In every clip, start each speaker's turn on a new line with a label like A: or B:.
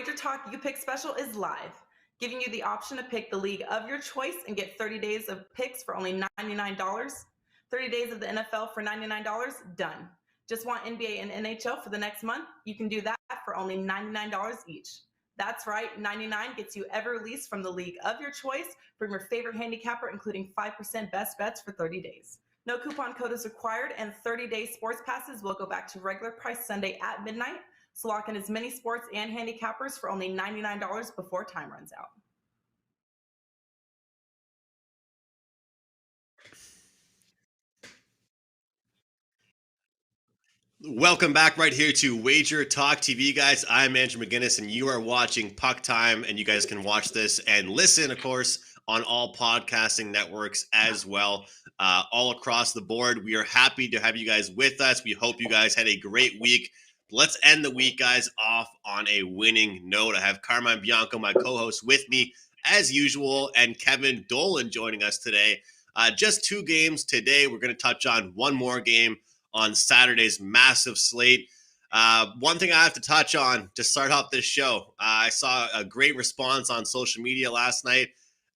A: WagerTalk You Pick special is live, giving you the option to pick the league of your choice and get 30 days of picks for only $99. 30 days of the NFL for $99, done. Just want NBA and NHL for the next month? You can do that for only $99 each. That's right, 99 gets you every release from the league of your choice from your favorite handicapper, including 5% best bets for 30 days. No coupon code is required, and 30-day sports passes will go back to regular price Sunday at midnight. So lock in as many sports and handicappers for only $99 before time runs out.
B: Welcome back right here to Wager Talk TV, guys. I'm Andrew McInnis, and you are watching Puck Time, and you guys can watch this and listen, of course, on all podcasting networks as well, all across the board. We are happy to have you guys with us. We hope you guys had a great week. Let's end the week, guys, off on a winning note. I have Carmine and Bianco, my co-host, with me as usual, and Kevin Dolan joining us today. Just 2 games today. We're going to touch on one more game on Saturday's massive slate. One thing I have to touch on to start off this show, I saw a great response on social media last night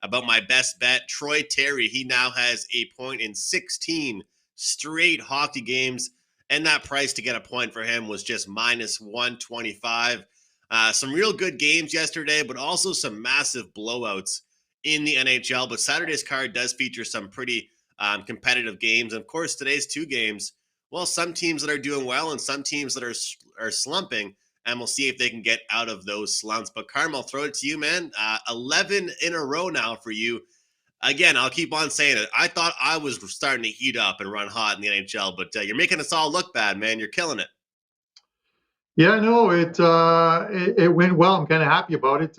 B: about my best bet. Troy Terry, he now has a point in 16 straight hockey games, and that price to get a point for him was just minus 125. Some real good games yesterday, but also some massive blowouts in the NHL. But Saturday's card does feature some pretty competitive games. And of course, today's 2 games, well, some teams that are doing well and some teams that are slumping, and we'll see if they can get out of those slumps. But Carmel, I'll throw it to you, man. 11 in a row now for you. Again, I'll keep on saying it. I thought I was starting to heat up and run hot in the NHL, but you're making us all look bad, man. You're killing it.
C: Yeah, no, it went well. I'm kind of happy about it.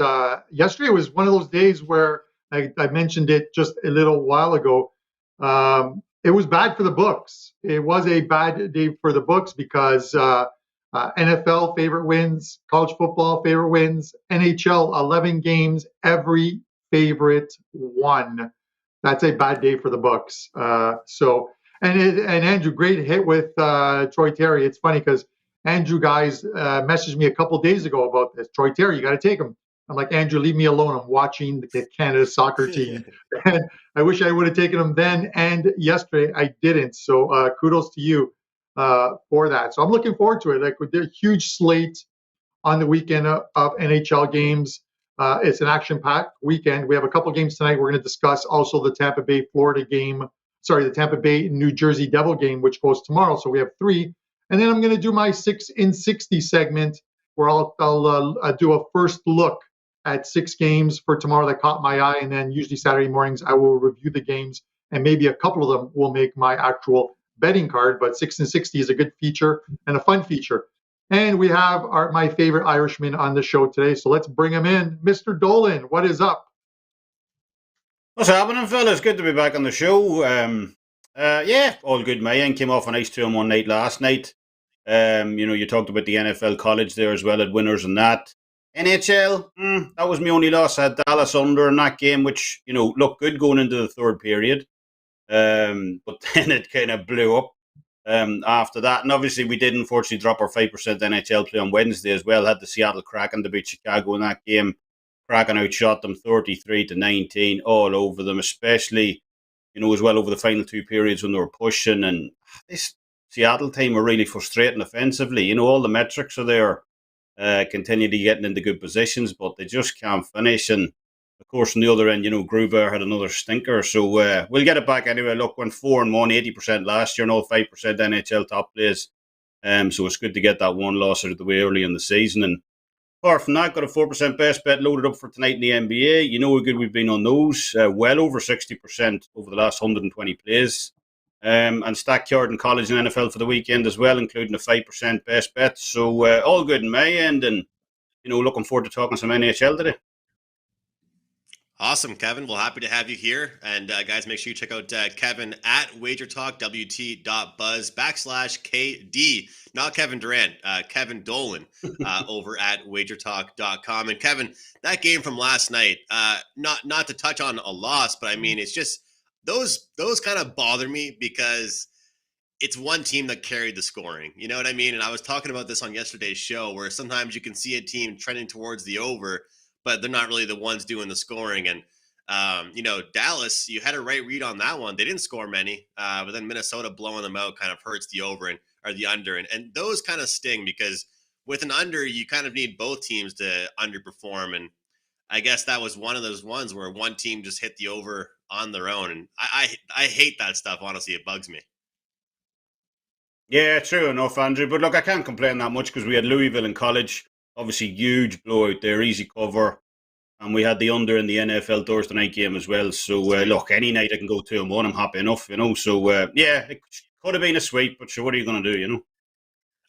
C: Yesterday was one of those days where I mentioned it just a little while ago. It was bad for the books. It was a bad day for the books because NFL favorite wins, college football favorite wins, NHL 11 games, every favorite won. That's a bad day for the books. And Andrew, great hit with Troy Terry. It's funny because Andrew guys messaged me a couple days ago about this. Troy Terry, you got to take him. I'm like, Andrew, leave me alone. I'm watching the Canada soccer team. And I wish I would have taken him then and yesterday. I didn't. So kudos to you for that. So I'm looking forward to it. Like with the huge slate on the weekend of NHL games. It's an action-packed weekend. We have a couple games tonight. We're going to discuss also the Tampa Bay the Tampa Bay New Jersey Devil game, which goes tomorrow. So we have 3. And then I'm going to do my 6 in 60 segment where I'll do a first look at 6 games for tomorrow that caught my eye. And then usually Saturday mornings, I will review the games and maybe a couple of them will make my actual betting card. But 6 in 60 is a good feature and a fun feature. And we have my favorite Irishman on the show today. So let's bring him in. Mr. Dolan, what is up?
D: What's happening, fellas? Good to be back on the show. Yeah, all good. My end came off a nice 2-1 night last night. You talked about the NFL college there as well at winners and that. NHL, that was my only loss. I had Dallas under in that game, which, looked good going into the 3rd period. But then it kind of blew up after that. And obviously we did unfortunately drop our 5% NHL play on Wednesday as well. Had the Seattle Kraken to beat Chicago in that game. Kraken outshot them 33-19 all over them, especially, as well over the final 2 periods when they were pushing. And this Seattle team are really frustrating offensively. All the metrics are there, continually getting into good positions, but they just can't finish. And of course, on the other end, Gruber had another stinker. So we'll get it back anyway. Look, went 4-1, 80% last year, and all 5% NHL top plays. So it's good to get that one loss out of the way early in the season. And apart from that, got a 4% best bet loaded up for tonight in the NBA. You know how good we've been on those. Well over 60% over the last 120 plays. And stacked yard in college and NFL for the weekend as well, including a 5% best bet. So all good in my end. And, looking forward to talking some NHL today.
B: Awesome, Kevin. Well, happy to have you here. And guys, make sure you check out Kevin at WagerTalk, WT.buzz/KD. Not Kevin Durant, Kevin Dolan over at WagerTalk.com. And Kevin, that game from last night, not to touch on a loss, but I mean, it's just those kind of bother me because it's one team that carried the scoring. You know what I mean? And I was talking about this on yesterday's show, where sometimes you can see a team trending towards the over, but they're not really the ones doing the scoring. And Dallas, you had a right read on that one. They didn't score many, but then Minnesota blowing them out kind of hurts the over or the under. And those kind of sting, because with an under, you kind of need both teams to underperform. And I guess that was one of those ones where one team just hit the over on their own. And I hate that stuff. Honestly, it bugs me.
D: Yeah, true enough, Andrew. But look, I can't complain that much because we had Louisville in college. Obviously, huge blowout there, easy cover. And we had the under in the NFL Thursday night game as well. So, look, any night I can go 2-1, I'm happy enough, So, it could have been a sweep, but sure, what are you going to do,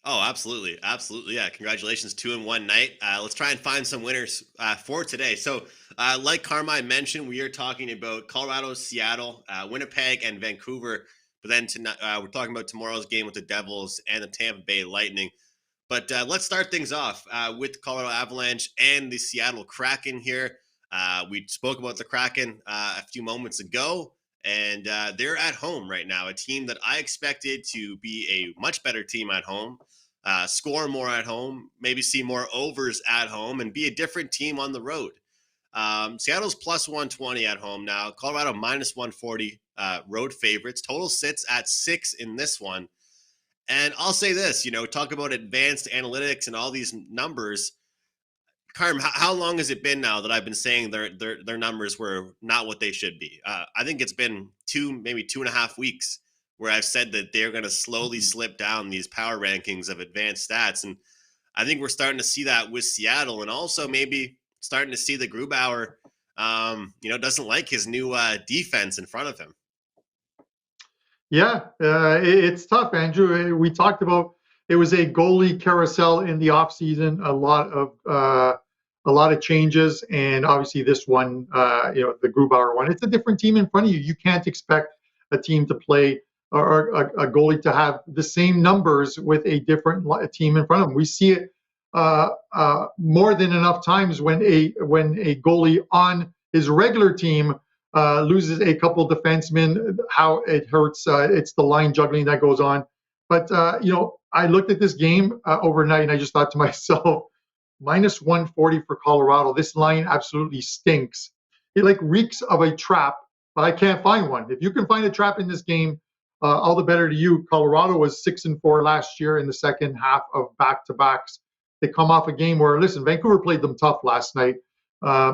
B: Oh, absolutely. Absolutely. Yeah. Congratulations. 2-1 night. Let's try and find some winners for today. So, like Carmine mentioned, we are talking about Colorado, Seattle, Winnipeg, and Vancouver. But then we're talking about tomorrow's game with the Devils and the Tampa Bay Lightning. But let's start things off with Colorado Avalanche and the Seattle Kraken here. We spoke about the Kraken a few moments ago, and they're at home right now, a team that I expected to be a much better team at home, score more at home, maybe see more overs at home, and be a different team on the road. Seattle's plus 120 at home now. Colorado minus 140 road favorites. Total sits at 6 in this one. And I'll say this, talk about advanced analytics and all these numbers. Carm, how long has it been now that I've been saying their numbers were not what they should be? I think it's been maybe 2.5 weeks where I've said that they're going to slowly slip down these power rankings of advanced stats. And I think we're starting to see that with Seattle, and also maybe starting to see the Grubauer, doesn't like his new defense in front of him.
C: Yeah, it's tough, Andrew. We talked about it was a goalie carousel in the offseason, a lot of changes, and obviously this one, the Grubauer one. It's a different team in front of you. You can't expect a team to play or a goalie to have the same numbers with a different team in front of them. We see it more than enough times when a goalie on his regular team loses a couple defensemen, how it hurts. It's the line juggling that goes on. But, I looked at this game overnight and I just thought to myself, minus 140 for Colorado. This line absolutely stinks. It reeks of a trap, but I can't find one. If you can find a trap in this game, all the better to you. Colorado was 6-4 last year in the second half of back-to-backs. They come off a game where, listen, Vancouver played them tough last night.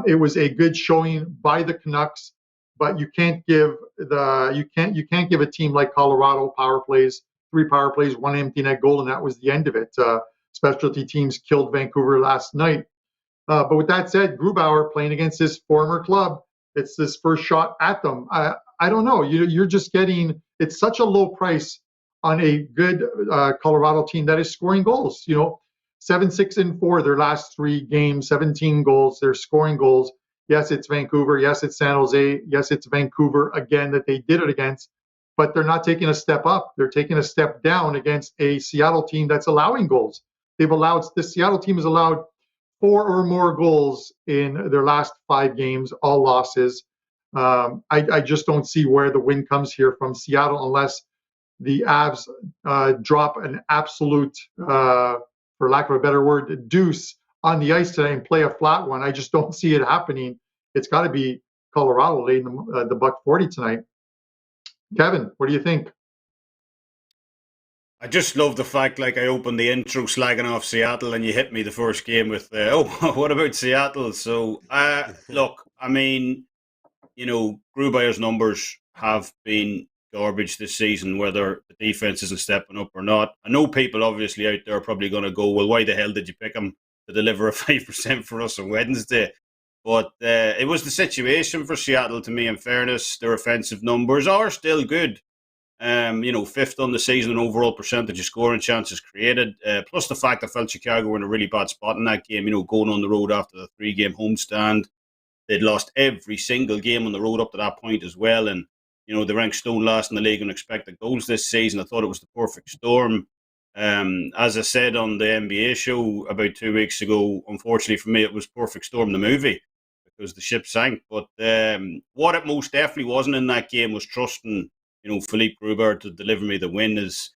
C: It was a good showing by the Canucks. But you can't give a team like Colorado 3 power plays, 1 empty net goal, and that was the end of it. Specialty teams killed Vancouver last night. But with that said, Grubauer playing against his former club, it's his first shot at them. I don't know. You're just getting, it's such a low price on a good Colorado team that is scoring goals. 7-6-4 their last 3 games, 17 goals. They're scoring goals. Yes, it's Vancouver. Yes, it's San Jose. Yes, it's Vancouver again that they did it against. But they're not taking a step up. They're taking a step down against a Seattle team that's allowing goals. The Seattle team has allowed 4 or more goals in their last 5 games, all losses. I just don't see where the win comes here from Seattle unless the Avs drop an absolute, for lack of a better word, deuce on the ice today and play a flat one. I just don't see it happening. It's got to be Colorado laying the buck 40 tonight. Kevin, what do you think?
D: I just love the fact, I opened the intro slagging off Seattle and you hit me the first game with, what about Seattle? So, look, I mean, Grubauer's numbers have been garbage this season, whether the defense isn't stepping up or not. I know people obviously out there are probably going to go, well, why the hell did you pick him to deliver a 5% for us on Wednesday? But it was the situation for Seattle, to me, in fairness. Their offensive numbers are still good. 5th on the season in overall percentage of scoring chances created. Plus the fact I felt Chicago were in a really bad spot in that game, going on the road after the 3-game homestand. They'd lost every single game on the road up to that point as well. And, they ranked stone last in the league in expected goals this season. I thought it was the perfect storm. As I said on the NBA show about 2 weeks ago, unfortunately for me, it was Perfect Storm, the movie, because the ship sank. But what it most definitely wasn't in that game was trusting, Philippe Gruber to deliver me the win is,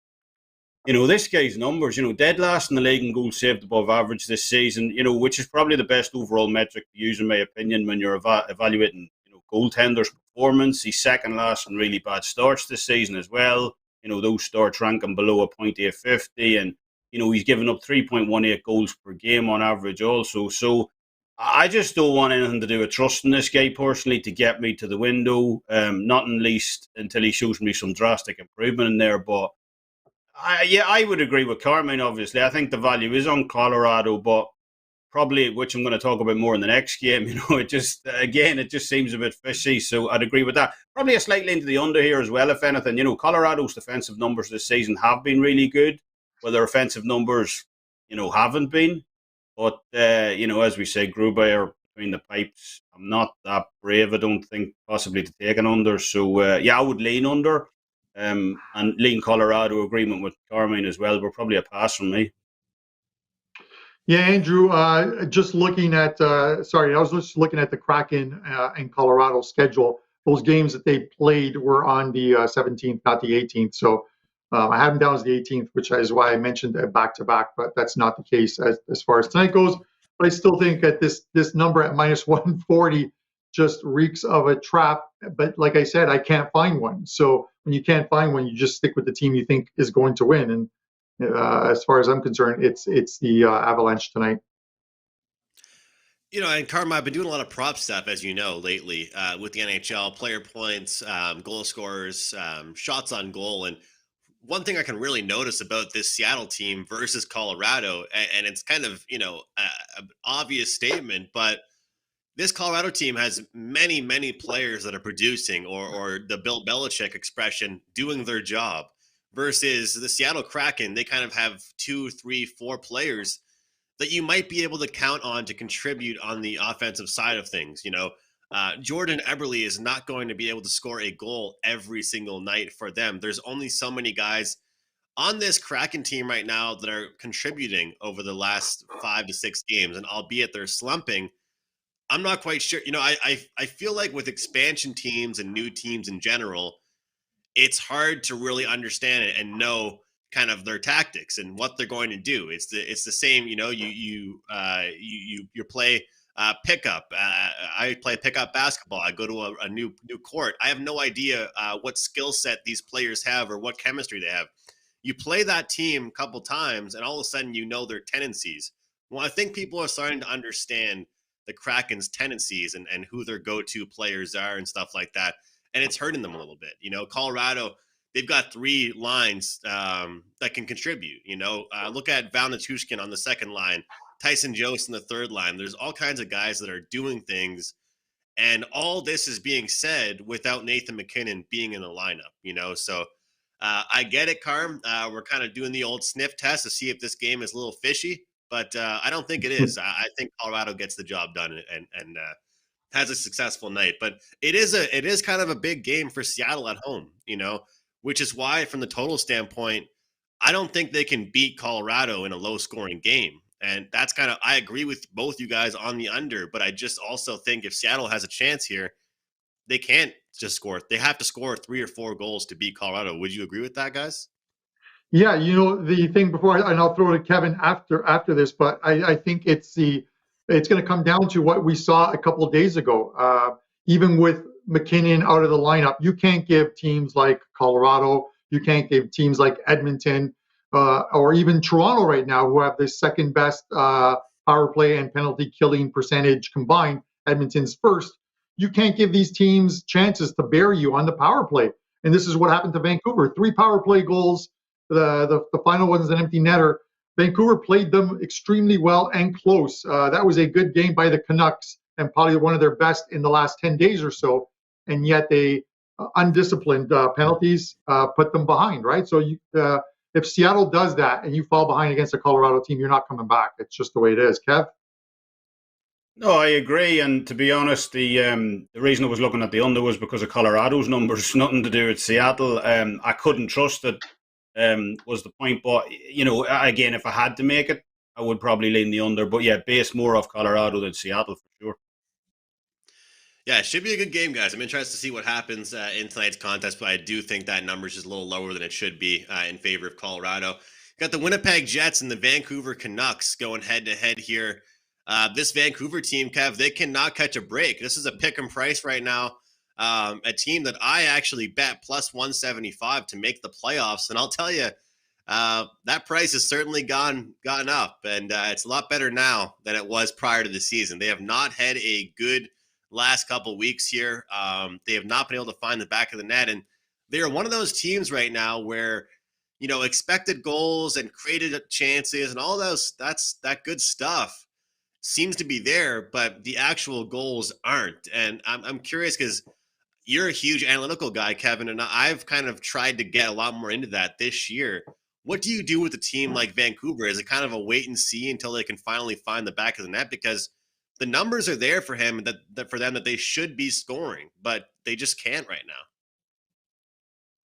D: this guy's numbers, dead last in the league in goals saved above average this season, which is probably the best overall metric to use, in my opinion, when you're evaluating, goaltenders' performance. He's second last in really bad starts this season as well. Those starts rank him below a .850, and, he's given up 3.18 goals per game on average also. So I just don't want anything to do with trusting this guy personally to get me to the window, not in least until he shows me some drastic improvement in there. But I would agree with Carmine, obviously. I think the value is on Colorado, but probably, which I'm going to talk about more in the next game, it just seems a bit fishy. So I'd agree with that. Probably a slight lean to the under here as well, if anything. Colorado's defensive numbers this season have been really good, while their offensive numbers, haven't been. But, as we say, Gruber between the pipes, I'm not that brave, I don't think, possibly to take an under. So, I would lean under. And lean Colorado, agreement with Carmine as well, but probably a pass from me.
C: Yeah, Andrew, just looking at, I was just looking at the Kraken and Colorado schedule. Those games that they played were on the 17th, not the 18th. So I have them down as the 18th, which is why I mentioned back-to-back, but that's not the case as far as tonight goes. But I still think that this number at minus 140 just reeks of a trap. But like I said, I can't find one. So when you can't find one, you just stick with the team you think is going to win. And as far as I'm concerned, it's the Avalanche tonight.
B: And Carmine, I've been doing a lot of prop stuff, as you know, lately with the NHL, player points, goal scorers, shots on goal. And one thing I can really notice about this Seattle team versus Colorado, and it's kind of, an obvious statement, but this Colorado team has many, many players that are producing, or the Bill Belichick expression, doing their job, versus the Seattle Kraken. They kind of have 2, 3, 4 players that you might be able to count on to contribute on the offensive side of things. Jordan Eberle is not going to be able to score a goal every single night for them. There's only so many guys on this Kraken team right now that are contributing over the last 5 to 6 games, and albeit they're slumping, I'm not quite sure. I feel like with expansion teams and new teams in general, it's hard to really understand it and know kind of their tactics and what they're going to do. It's the same. You play pickup. I play pickup basketball. I go to a new court. I have no idea what skill set these players have or what chemistry they have. You play that team a couple times, and all of a sudden you know their tendencies. Well, I think people are starting to understand the Kraken's tendencies and who their go-to players are and stuff like that. And it's hurting them a little bit. Colorado, they've got 3 lines that can contribute. Look at Val Nichushkin on the second line, Tyson Jost in the third line. There's all kinds of guys that are doing things. And all this is being said without Nathan McKinnon being in the lineup, So I get it, Carm. We're kind of doing the old sniff test to see if this game is a little fishy. But I don't think it is. I think Colorado gets the job done and has a successful night. But it is kind of a big game for Seattle at home, which is why, from the total standpoint, I don't think they can beat Colorado in a low-scoring game. And that's kind of, I agree with both you guys on the under, but I just also think if Seattle has a chance here, they can't just score. They have to score 3 or 4 goals to beat Colorado. Would you agree with that, guys?
C: Yeah, the thing before, and I'll throw it to Kevin after this, but I think it's going to come down to what we saw a couple of days ago. Even with McKinnon out of the lineup, you can't give teams like Colorado, you can't give teams like Edmonton, or even Toronto right now, who have the second best power play and penalty killing percentage combined. Edmonton's first. You can't give these teams chances to bury you on the power play. And this is what happened to Vancouver. 3 power play goals. The final one is an empty netter. Vancouver played them extremely well and close. That was a good game by the Canucks and probably one of their best in the last 10 days or so. And yet they undisciplined penalties put them behind, right? So if Seattle does that and you fall behind against a Colorado team, you're not coming back. It's just the way it is. Kev?
D: No, I agree. And to be honest, the reason I was looking at the under was because of Colorado's numbers, nothing to do with Seattle. I couldn't trust it. Was the point. But, again, if I had to make it, I would probably lean the under. But, yeah, base more off Colorado than Seattle for sure.
B: Yeah, it should be a good game, guys. I'm interested to see what happens in tonight's contest, but I do think that number's just a little lower than it should be in favor of Colorado. Got the Winnipeg Jets and the Vancouver Canucks going head-to-head here. This Vancouver team, Kev, they cannot catch a break. This is a pick and price right now. A team that I actually bet plus 175 to make the playoffs, and I'll tell you, that price has certainly gone up, and it's a lot better now than it was prior to the season. They have not had a good last couple weeks here. They have not been able to find the back of the net, and they are one of those teams right now where, expected goals and created chances and all that good stuff seems to be there, but the actual goals aren't. And I'm curious because you're a huge analytical guy, Kevin, and I've kind of tried to get a lot more into that this year. What do you do with a team like Vancouver? Is it kind of a wait and see until they can finally find the back of the net? Because the numbers are there for him that for them that they should be scoring, but they just can't right now.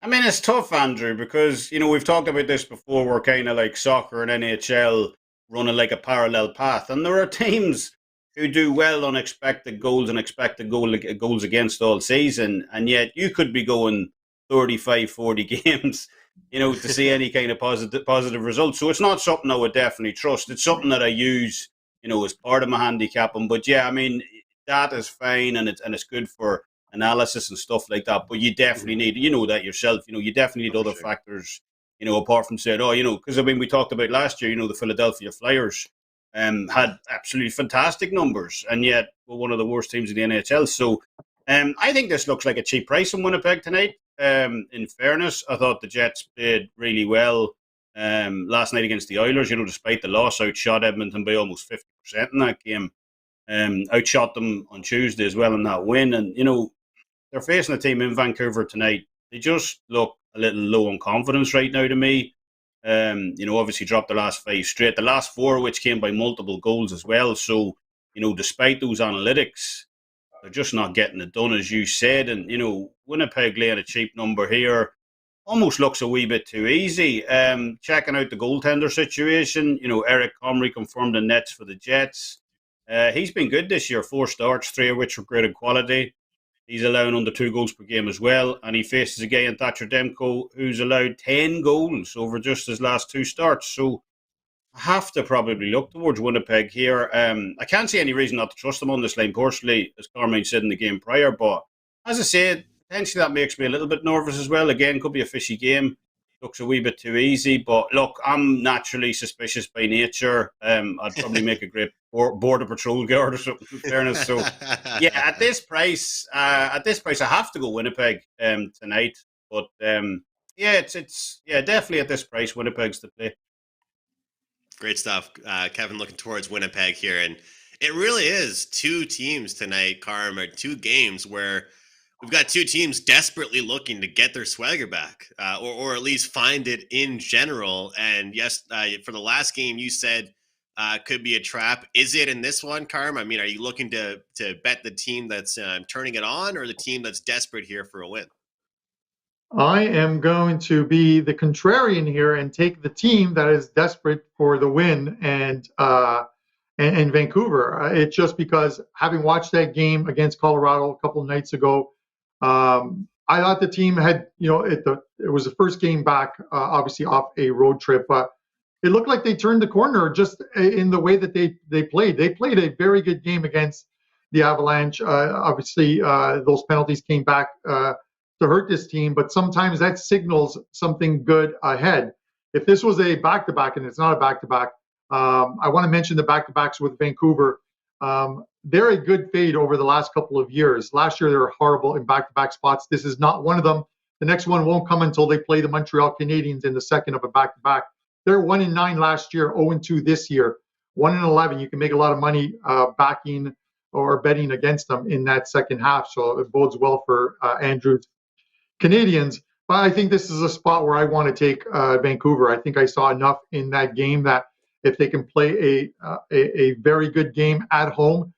D: I mean, it's tough, Andrew, because, we've talked about this before. We're kind of like soccer and NHL running like a parallel path. And there are teams who do well on expected goals and expected goals against all season. And yet you could be going 35, 40 games, to see any kind of positive results. So it's not something I would definitely trust. It's something that I use, as part of my handicapping. But yeah, I mean, that is fine and it's good for analysis and stuff like that. But you definitely need, that yourself, you definitely need other factors, apart from saying, because I mean, we talked about last year, the Philadelphia Flyers had absolutely fantastic numbers, and yet were one of the worst teams in the NHL. So I think this looks like a cheap price in Winnipeg tonight. In fairness, I thought the Jets played really well last night against the Oilers, despite the loss, outshot Edmonton by almost 50% in that game. Outshot them on Tuesday as well in that win. And, they're facing a team in Vancouver tonight. They just look a little low on confidence right now to me. Obviously dropped the last 5 straight. The last 4, which came by multiple goals as well. So, despite those analytics, they're just not getting it done, as you said. And, Winnipeg laying a cheap number here almost looks a wee bit too easy. Checking out the goaltender situation, Eric Comrie confirmed the nets for the Jets. He's been good this year, 4 starts, 3 of which were graded quality. He's allowing under 2 goals per game as well. And he faces a guy in Thatcher Demko who's allowed 10 goals over just his last 2 starts. So I have to probably look towards Winnipeg here. I can't see any reason not to trust them on this line personally, as Carmine said in the game prior. But as I said, potentially that makes me a little bit nervous as well. Again, could be a fishy game. Looks a wee bit too easy. But look, I'm naturally suspicious by nature. I'd probably make a great border patrol guard or something, in fairness. So yeah, at this price, I have to go Winnipeg tonight. But it's definitely at this price, Winnipeg's the play.
B: Great stuff. Kevin looking towards Winnipeg here. And it really is 2 teams tonight, Carm, or 2 games where we've got 2 teams desperately looking to get their swagger back, or at least find it in general. And yes, for the last game, you said could be a trap. Is it in this one, Carm? I mean, are you looking to bet the team that's turning it on, or the team that's desperate here for a win?
C: I am going to be the contrarian here and take the team that is desperate for the win and Vancouver. It's just because having watched that game against Colorado a couple of nights ago, I thought the team had, it was the first game back, obviously off a road trip, but it looked like they turned the corner just in the way that they played. They played a very good game against the Avalanche. Obviously, those penalties came back to hurt this team, but sometimes that signals something good ahead. If this was a back-to-back, and it's not a back-to-back, I want to mention the back-to-backs with Vancouver. They're a good fade over the last couple of years. Last year, they were horrible in back-to-back spots. This is not one of them. The next one won't come until they play the Montreal Canadiens in the second of a back-to-back. They're 1-9 last year, 0-2 this year. 1-11. You can make a lot of money backing or betting against them in that second half. So it bodes well for Andrew's Canadians. But I think this is a spot where I want to take Vancouver. I think I saw enough in that game that if they can play a very good game at home,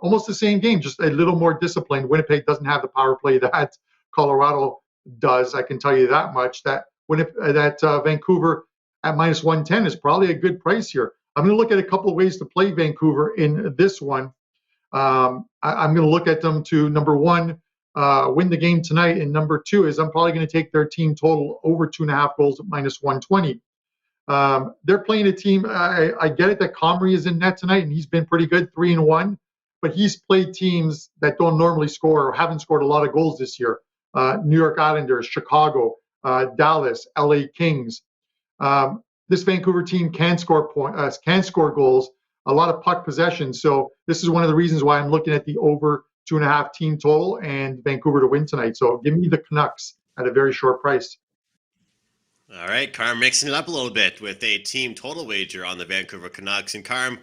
C: almost the same game, just a little more disciplined. Winnipeg doesn't have the power play that Colorado does. I can tell you that much. That Vancouver at minus 110 is probably a good price here. I'm going to look at a couple of ways to play Vancouver in this one. I'm going to look at them to, number one, win the game tonight, and number two is I'm probably going to take their team total over 2.5 goals at minus 120. They're playing a team. I get it that Comrie is in net tonight, and he's been pretty good, 3-1. But he's played teams that don't normally score or haven't scored a lot of goals this year. New York Islanders, Chicago, Dallas, LA Kings. This Vancouver team can score goals, a lot of puck possession. So this is one of the reasons why I'm looking at the over 2.5 team total and Vancouver to win tonight. So give me the Canucks at a very short price.
B: All right, Carm, mixing it up a little bit with a team total wager on the Vancouver Canucks. And Carm,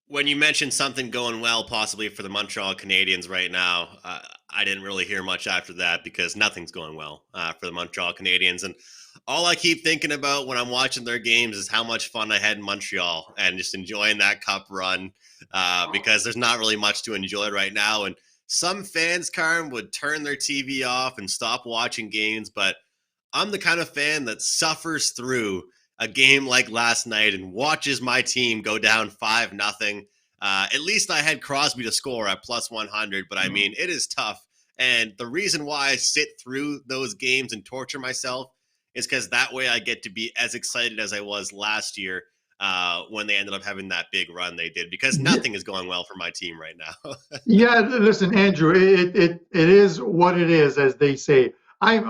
B: when you mentioned something going well possibly for the Montreal Canadiens right now, I didn't really hear much after that because nothing's going well for the Montreal Canadiens. And all I keep thinking about when I'm watching their games is how much fun I had in Montreal and just enjoying that cup run because there's not really much to enjoy right now. And some fans, Carm, would turn their TV off and stop watching games, but I'm the kind of fan that suffers through a game like last night and watches my team go down 5-0. At least I had Crosby to score at plus 100, but I mean, it is tough. And the reason why I sit through those games and torture myself is because that way I get to be as excited as I was last year when they ended up having that big run they did, because nothing is going well for my team right now.
C: Yeah, listen, Andrew, it is what it is, as they say. I'm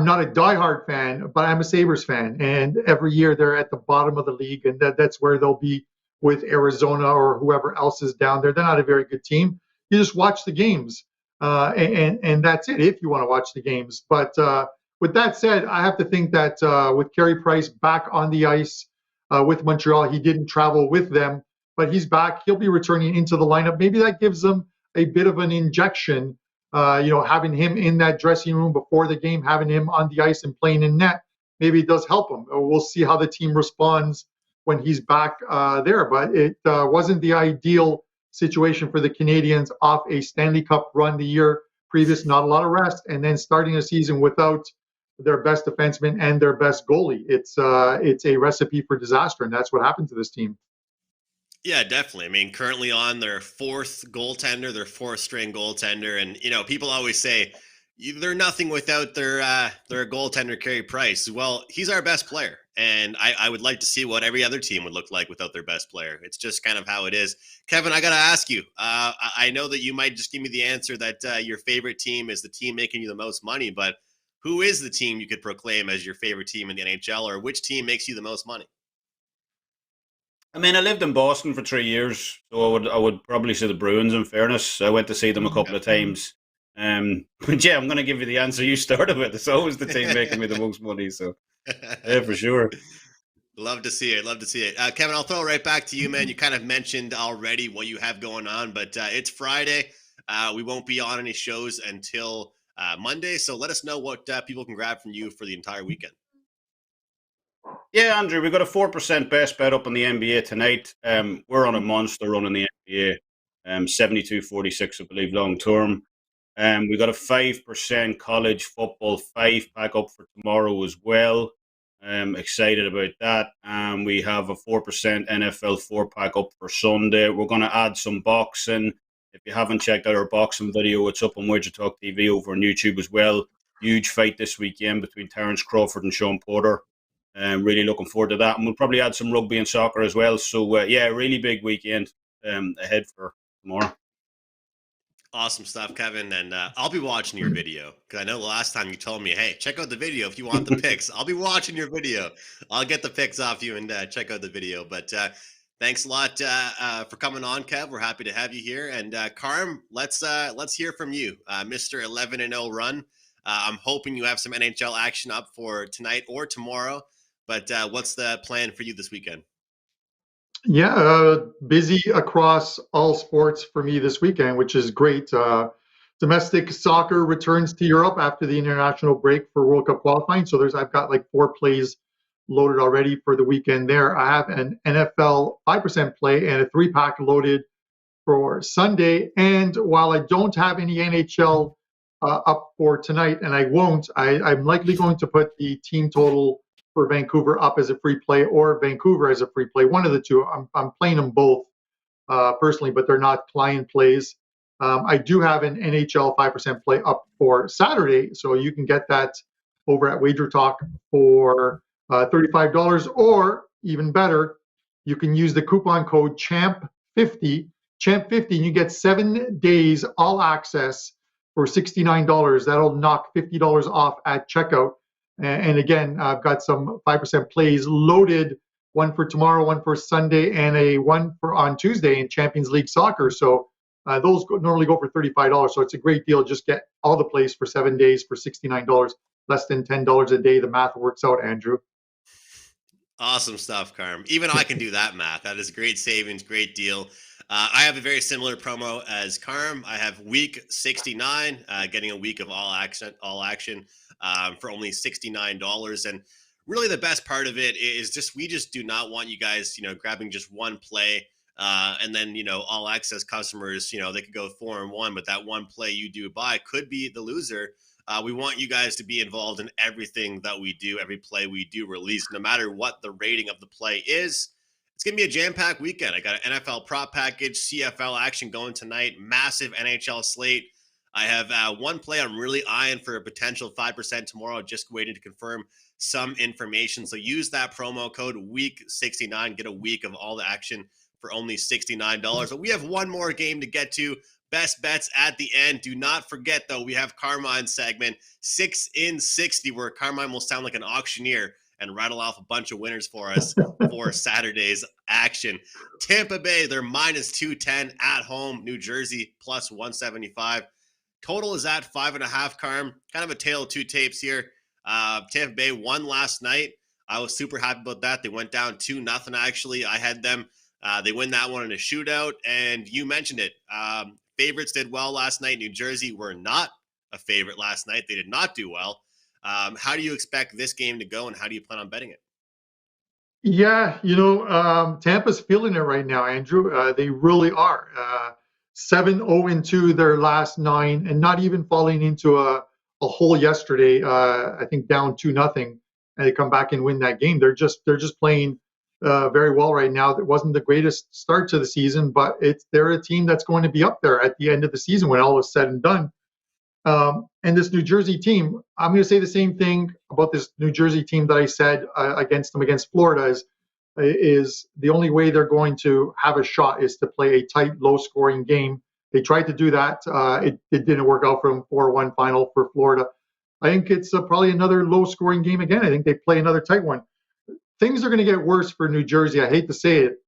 C: not a diehard fan, but I'm a Sabres fan, and every year they're at the bottom of the league, and that's where they'll be with Arizona or whoever else is down there. They're not a very good team. You just watch the games, and that's it if you want to watch the games. But with that said, I have to think that with Carey Price back on the ice with Montreal, he didn't travel with them, but he's back. He'll be returning into the lineup. Maybe that gives them a bit of an injection. Having him in that dressing room before the game, having him on the ice and playing in net, maybe it does help him. We'll see how the team responds when he's back there. But it wasn't the ideal situation for the Canadiens off a Stanley Cup run the year previous, not a lot of rest, and then starting a season without their best defenseman and their best goalie. It's a recipe for disaster, and that's what happened to this team.
B: Yeah, definitely. I mean, currently on their fourth goaltender, their fourth string goaltender. And, people always say they're nothing without their goaltender, Carey Price. Well, he's our best player. And I would like to see what every other team would look like without their best player. It's just kind of how it is. Kevin, I got to ask you, I know that you might just give me the answer that your favorite team is the team making you the most money, but who is the team you could proclaim as your favorite team in the NHL, or which team makes you the most money?
D: I mean, I lived in Boston for 3 years, so I would probably say the Bruins, in fairness. I went to see them a couple of times. But yeah, I'm going to give you the answer you started with. It's always the team making me the most money, so yeah, for sure.
B: Love to see it. Kevin, I'll throw it right back to you, man. You kind of mentioned already what you have going on, but it's Friday. We won't be on any shows until Monday, so let us know what people can grab from you for the entire weekend.
D: Yeah, Andrew, we got a 4% best bet up on the NBA tonight. We're on a monster run in the NBA, 72-46, I believe, long term. We got a 5% college football 5-pack up for tomorrow as well. Excited about that. We have a 4% NFL 4-pack up for Sunday. We're going to add some boxing. If you haven't checked out our boxing video, it's up on WagerTalk TV over on YouTube as well. Huge fight this weekend between Terence Crawford and Sean Porter. Really looking forward to that. And we'll probably add some rugby and soccer as well. So, yeah, really big weekend ahead for tomorrow.
B: Awesome stuff, Kevin. And I'll be watching your video because I know the last time you told me, hey, check out the video if you want the picks. I'll be watching your video. I'll get the picks off you and check out the video. But thanks a lot for coming on, Kev. We're happy to have you here. And Carm, let's hear from you. Mr. 11-0 run. I'm hoping you have some NHL action up for tonight or tomorrow. But what's the plan for you this weekend?
C: Yeah, busy across all sports for me this weekend, which is great. Domestic soccer returns to Europe after the international break for World Cup qualifying. So I've got like 4 plays loaded already for the weekend there. I have an NFL 5% play and a 3-pack loaded for Sunday. And while I don't have any NHL up for tonight, and I won't, I'm likely going to put the team total for Vancouver up as a free play or Vancouver as a free play. One of the two. I'm playing them both personally, but they're not client plays. I do have an NHL 5% play up for Saturday, so you can get that over at WagerTalk for $35, or even better, you can use the coupon code CHAMP50, and you get 7 days all access for $69. That'll knock $50 off at checkout. And again, I've got some 5% plays loaded, one for tomorrow, one for Sunday, and one for on Tuesday in Champions League soccer. So those normally go for $35. So it's a great deal. Just get all the plays for 7 days for $69, less than $10 a day. The math works out, Andrew.
B: Awesome stuff, Carm. Even I can do that math. That is great savings, great deal. I have a very similar promo as Carm. I have week 69, getting a week of all action for only $69. And really the best part of it is just, we just do not want you guys, grabbing just one play. And then, all access customers, they could go 4-1, but that one play you do buy could be the loser. We want you guys to be involved in everything that we do, every play we do release, no matter what the rating of the play is. It's going to be a jam-packed weekend. I got an NFL prop package, CFL action going tonight, massive NHL slate. I have one play I'm really eyeing for a potential 5% tomorrow, just waiting to confirm some information. So use that promo code WEEK69, get a week of all the action for only $69. But we have one more game to get to. Best bets at the end. Do not forget, though, we have Carmine's segment, 6 in 60, where Carmine will sound like an auctioneer and rattle off a bunch of winners for us for Saturday's action. Tampa Bay, they're minus 210 at home. New Jersey, plus 175. Total is at 5.5, Carm. Kind of a tale of two tapes here. Tampa Bay won last night. I was super happy about that. They went down 2-0, actually. I had them. They win that one in a shootout, and you mentioned it. Favorites did well last night. New Jersey were not a favorite last night. They did not do well. How do you expect this game to go, and how do you plan on betting it?
C: Yeah, Tampa's feeling it right now, Andrew. They really are. 7-0-2 their last 9, and not even falling into a hole yesterday. I think down 2-0, and they come back and win that game. They're just playing very well right now. It wasn't the greatest start to the season, but they're a team that's going to be up there at the end of the season when all is said and done. And this New Jersey team, I'm going to say the same thing about this New Jersey team that I said against Florida is the only way they're going to have a shot is to play a tight, low-scoring game. They tried to do that. It didn't work out for them. 4-1 final for Florida. I think it's probably another low-scoring game again. I think they play another tight one. Things are going to get worse for New Jersey. I hate to say it.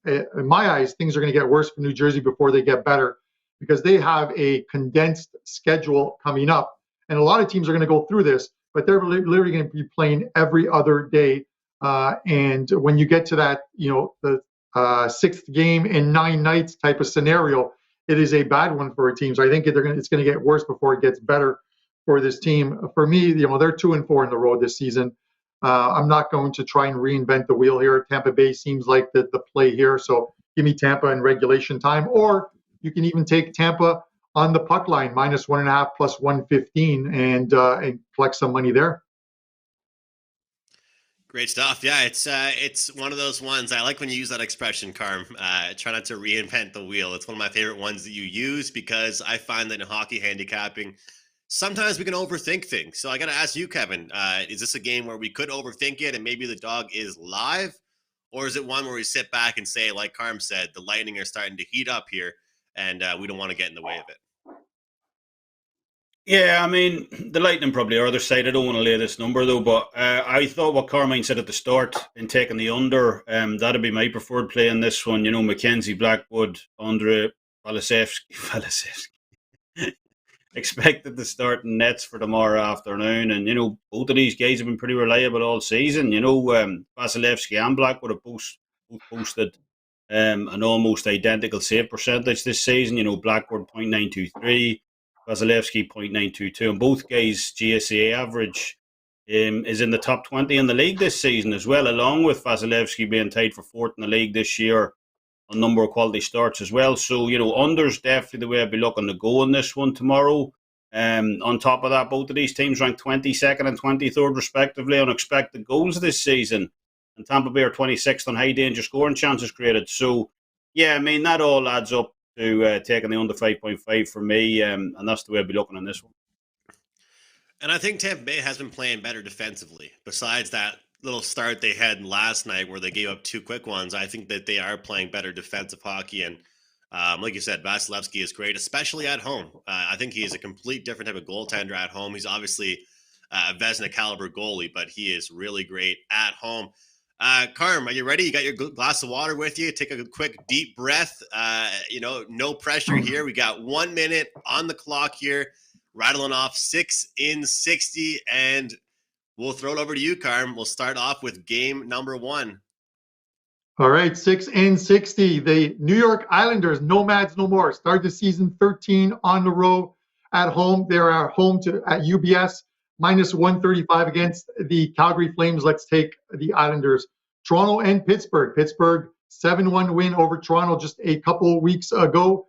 C: In my eyes, things are going to get worse for New Jersey before they get better, because they have a condensed schedule coming up. And a lot of teams are going to go through this, but they're literally going to be playing every other day. And when you get to that, the 6th game in 9 nights type of scenario, it is a bad one for a team. So I think it's going to get worse before it gets better for this team. For me, they're 2-4 in the road this season. I'm not going to try and reinvent the wheel here. Tampa Bay seems like the play here. So give me Tampa in regulation time, or you can even take Tampa on the puck line, minus 1.5 plus 115, and collect some money there.
B: Great stuff. Yeah, it's one of those ones. I like when you use that expression, Carm. Try not to reinvent the wheel. It's one of my favorite ones that you use, because I find that in hockey handicapping, sometimes we can overthink things. So I got to ask you, Kevin, is this a game where we could overthink it and maybe the dog is live? Or is it one where we sit back and say, like Carm said, the Lightning are starting to heat up here and we don't want to get in the way of it?
D: Yeah, I mean, the Lightning probably are other side. I don't want to lay this number, though, but I thought what Carmine said at the start in taking the under, that'd be my preferred play in this one. McKenzie, Blackwood, Andre Vasilevsky. Expected to start in nets for tomorrow afternoon. And, both of these guys have been pretty reliable all season. Vasilevsky and Blackwood have both posted an almost identical save percentage this season. Blackwood 0.923, Vasilevsky 0.922. And both guys' GSA average is in the top 20 in the league this season as well, along with Vasilevsky being tied for 4th in the league this year on number of quality starts as well. So, under's definitely the way I'd be looking to go in this one tomorrow. On top of that, both of these teams ranked 22nd and 23rd respectively on expected goals this season. And Tampa Bay are 26th on high danger scoring chances created. So, Yeah, I mean, that all adds up to taking the under 5.5 for me, and that's the way I'll be looking on this one.
B: And I think Tampa Bay has been playing better defensively. Besides that little start they had last night where they gave up 2 quick ones, I think that they are playing better defensive hockey. And like you said, Vasilevsky is great, especially at home. I think he is a complete different type of goaltender at home. He's obviously a Vezina caliber goalie, but he is really great at home. Carm, are you ready? You got your glass of water with you? Take a quick deep breath. No pressure here. We got 1 minute on the clock here, rattling off 6 in 60, and we'll throw it over to you, Carm. We'll start off with game number 1.
C: All right, 6 in 60. The New York Islanders, nomads no more. Start the season 13 on the road at home. They're at home at UBS, minus 135 against the Calgary Flames. Let's take the Islanders. Toronto and Pittsburgh. Pittsburgh, 7-1 win over Toronto just a couple weeks ago.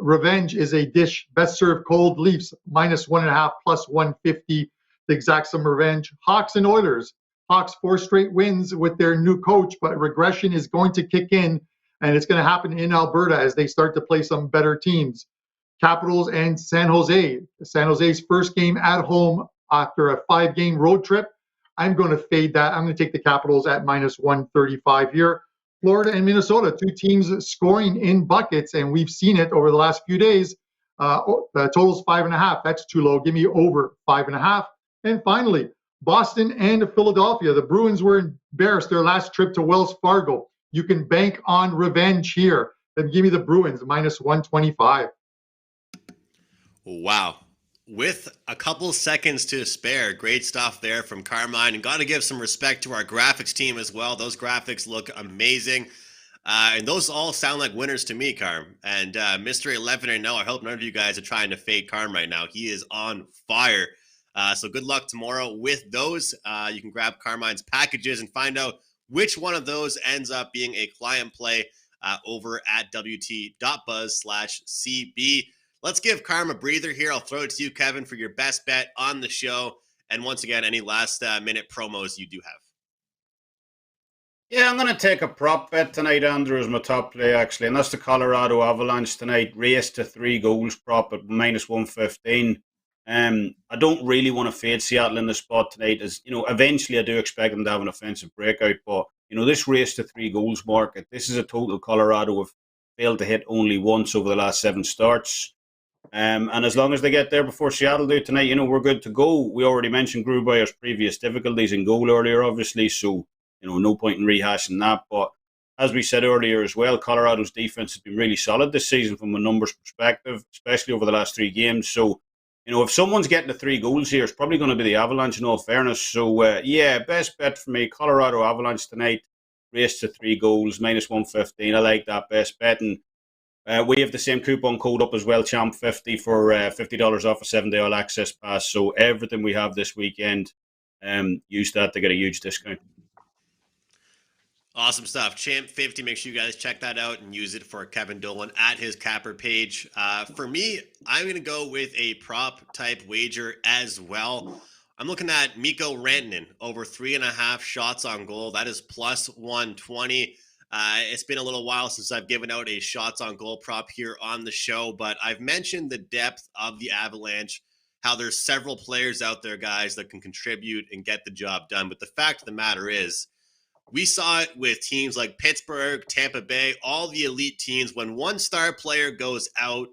C: Revenge is a dish. Best served cold. Leafs, minus 1.5, plus 150. The exact sum revenge. Hawks and Oilers. Hawks 4 straight wins with their new coach, but regression is going to kick in, and it's going to happen in Alberta as they start to play some better teams. Capitals and San Jose. San Jose's first game at home after a 5-game road trip. I'm going to fade that. I'm going to take the Capitals at minus 135 here. Florida and Minnesota, 2 teams scoring in buckets, and we've seen it over the last few days. The total's 5.5. That's too low. Give me over 5.5. And finally, Boston and Philadelphia. The Bruins were embarrassed their last trip to Wells Fargo. You can bank on revenge here. Then give me the Bruins, minus 125.
B: Wow. With a couple seconds to spare, great stuff there from Carmine. And got to give some respect to our graphics team as well. Those graphics look amazing. And those all sound like winners to me, Carm. And Mr. 11-0, I hope none of you guys are trying to fade Carm right now. He is on fire. So good luck tomorrow with those. You can grab Carmine's packages and find out which one of those ends up being a client play over at wt.buzz/CB. Let's give Carm a breather here. I'll throw it to you, Kevin, for your best bet on the show. And once again, any last minute promos you do have.
D: Yeah, I'm going to take a prop bet tonight, Andrew, as my top play, actually. And that's the Colorado Avalanche tonight. Race to 3 goals prop at minus 115. I don't really want to fade Seattle in the spot tonight. As eventually I do expect them to have an offensive breakout. But, this race to 3 goals market, this is a total Colorado have failed to hit only once over the last 7 starts. And as long as they get there before Seattle do tonight, we're good to go. We already mentioned Grubayer's previous difficulties in goal earlier, obviously, so, no point in rehashing that. But as we said earlier as well, Colorado's defense has been really solid this season from a numbers perspective, especially over the last 3 games. So, if someone's getting the 3 goals here, it's probably going to be the Avalanche in all fairness. So, best bet for me, Colorado Avalanche tonight, race to 3 goals, minus 115. I like that best bet. And we have the same coupon code up as well, Champ50, for $50 off a 7-day all-access pass. So everything we have this weekend, use that to get a huge discount.
B: Awesome stuff. Champ50, make sure you guys check that out and use it for Kevin Dolan at his capper page. For me, I'm going to go with a prop type wager as well. I'm looking at Mikko Rantanen over 3.5 shots on goal. That is plus 120. It's been a little while since I've given out a shots on goal prop here on the show, but I've mentioned the depth of the Avalanche, how there's several players out there, guys, that can contribute and get the job done. But the fact of the matter is, we saw it with teams like Pittsburgh, Tampa Bay, all the elite teams. When one star player goes out,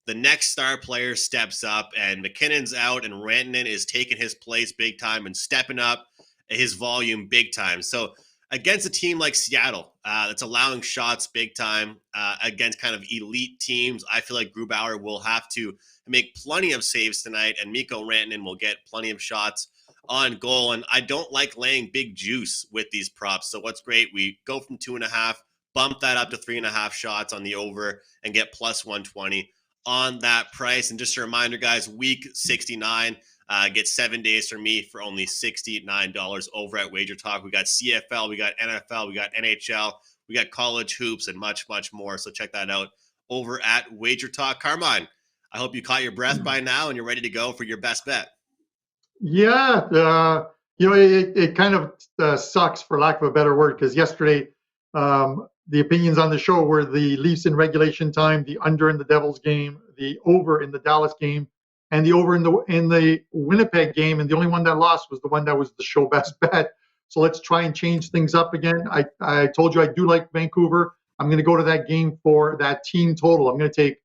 B: the next star player steps up, and McKinnon's out, and Rantanen is taking his place big time and stepping up his volume big time. So against a team like Seattle that's allowing shots big time against kind of elite teams, I feel like Grubauer will have to make plenty of saves tonight, and Mikko Rantanen will get plenty of shots on goal. And I don't like laying big juice with these props. So what's great, we go from 2.5, bump that up to 3.5 shots on the over, and get plus 120 on that price. And just a reminder, guys, week 69, get 7 days from me for only $69 over at WagerTalk. We got CFL, we got NFL, we got NHL, we got college hoops, and much, much more. So check that out over at WagerTalk. Carmine, I hope you caught your breath by now and you're ready to go for your best bet.
C: Yeah, it kind of sucks, for lack of a better word, because yesterday the opinions on the show were the Leafs in regulation time, the under in the Devils game, the over in the Dallas game, and the over in the Winnipeg game. And the only one that lost was the one that was the show best bet. So let's try and change things up again. I told you I do like Vancouver. I'm going to go to that game for that team total. I'm going to take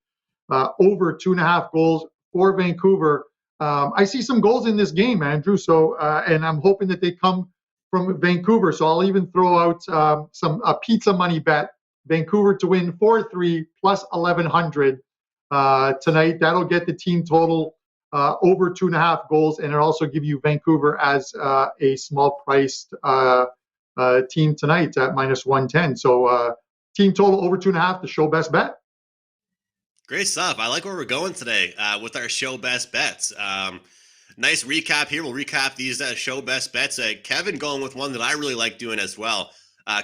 C: over 2.5 goals for Vancouver. I see some goals in this game, Andrew. So, and I'm hoping that they come from Vancouver. So I'll even throw out a pizza money bet. Vancouver to win 4-3 plus 1,100 tonight. That'll get the team total over 2.5 goals, and it'll also give you Vancouver as a small priced team tonight at -110. So team total over 2.5, the show best bet.
B: Great stuff. I like where we're going today with our show best bets. Nice recap here. We'll recap these show best bets. Kevin going with one that I really like doing as well.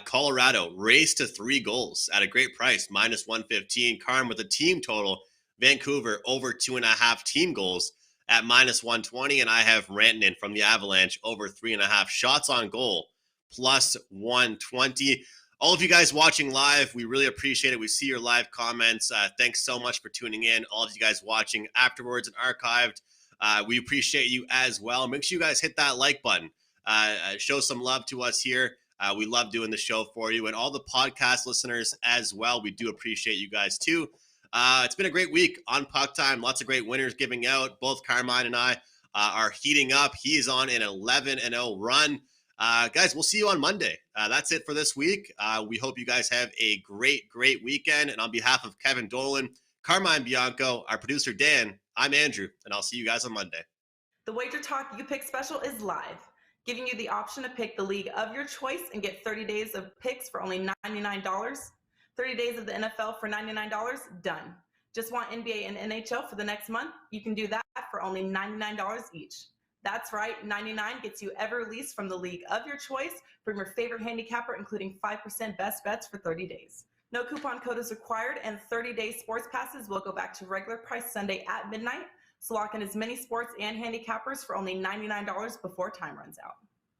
B: Colorado race to 3 goals at a great price, -115. Carm with a team total. Vancouver over 2.5 team goals at -120. And I have Rantanen from the Avalanche over 3.5 shots on goal +120. All of you guys watching live, we really appreciate it. We see your live comments. Thanks so much for tuning in. All of you guys watching afterwards and archived, we appreciate you as well. Make sure you guys hit that like button. Show some love to us here. We love doing the show for you. And all the podcast listeners as well, we do appreciate you guys too. It's been a great week on Puck Time. Lots of great winners giving out. Both Carmine and I are heating up. He is on an 11-0 run. Guys, we'll see you on Monday. That's it for this week. We hope you guys have a great weekend. And on behalf of Kevin, Dolan, Carmine, Bianco, our producer, Dan, I'm Andrew, and I'll see you guys on Monday.
A: The WagerTalk You Pick special is live, giving you the option to pick the league of your choice and get 30 days of picks for only $99. 30 days of the NFL for $99, done. Just want NBA and NHL for the next month? You can do that for only $99 each. That's right, $99 gets you every release from the league of your choice from your favorite handicapper, including 5% best bets for 30 days. No coupon code is required, and 30-day sports passes will go back to regular price Sunday at midnight. So lock in as many sports and handicappers for only $99 before time runs out.